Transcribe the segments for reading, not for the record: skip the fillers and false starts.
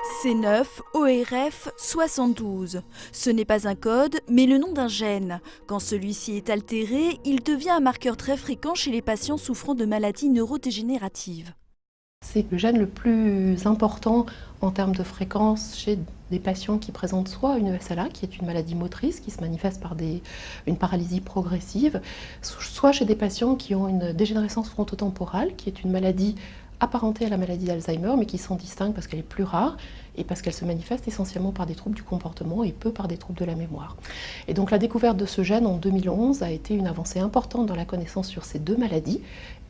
C9, ORF 72. Ce n'est pas un code, mais le nom d'un gène. Quand celui-ci est altéré, il devient un marqueur très fréquent chez les patients souffrant de maladies neurodégénératives. C'est le gène le plus important en termes de fréquence chez des patients qui présentent soit une SLA, qui est une maladie motrice qui se manifeste par une paralysie progressive, soit chez des patients qui ont une dégénérescence frontotemporale, qui est une maladie apparentée à la maladie d'Alzheimer, mais qui s'en distingue parce qu'elle est plus rare et parce qu'elle se manifeste essentiellement par des troubles du comportement et peu par des troubles de la mémoire. Et donc la découverte de ce gène en 2011 a été une avancée importante dans la connaissance sur ces deux maladies,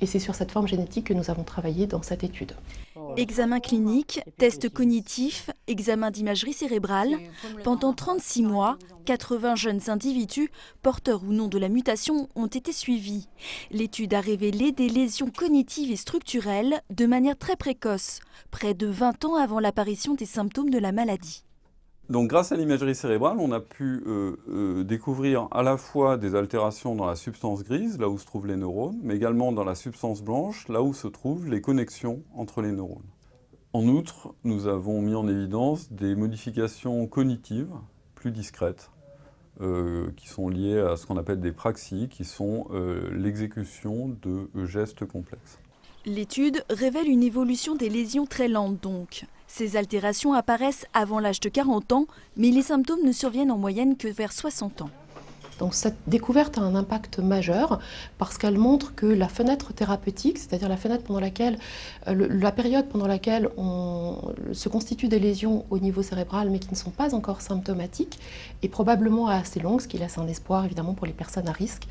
et c'est sur cette forme génétique que nous avons travaillé dans cette étude. Examen clinique, test cognitif, examen d'imagerie cérébrale. Pendant 36 mois, 80 jeunes individus, porteurs ou non de la mutation, ont été suivis. L'étude a révélé des lésions cognitives et structurelles de manière très précoce, près de 20 ans avant l'apparition des symptômes de la maladie. Donc grâce à l'imagerie cérébrale, on a pu découvrir à la fois des altérations dans la substance grise, là où se trouvent les neurones, mais également dans la substance blanche, là où se trouvent les connexions entre les neurones. En outre, nous avons mis en évidence des modifications cognitives plus discrètes, qui sont liées à ce qu'on appelle des praxies, qui sont l'exécution de gestes complexes. L'étude révèle une évolution des lésions très lente donc. Ces altérations apparaissent avant l'âge de 40 ans, mais les symptômes ne surviennent en moyenne que vers 60 ans. Donc cette découverte a un impact majeur parce qu'elle montre que la fenêtre thérapeutique, c'est-à-dire la fenêtre pendant laquelle, la période pendant laquelle se constituent des lésions au niveau cérébral mais qui ne sont pas encore symptomatiques, est probablement assez longue, ce qui laisse un espoir évidemment pour les personnes à risque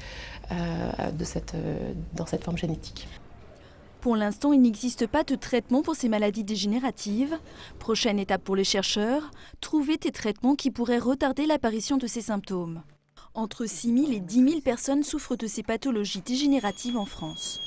dans cette forme génétique. Pour l'instant, il n'existe pas de traitement pour ces maladies dégénératives. Prochaine étape pour les chercheurs, trouver des traitements qui pourraient retarder l'apparition de ces symptômes. Entre 6 000 et 10 000 personnes souffrent de ces pathologies dégénératives en France.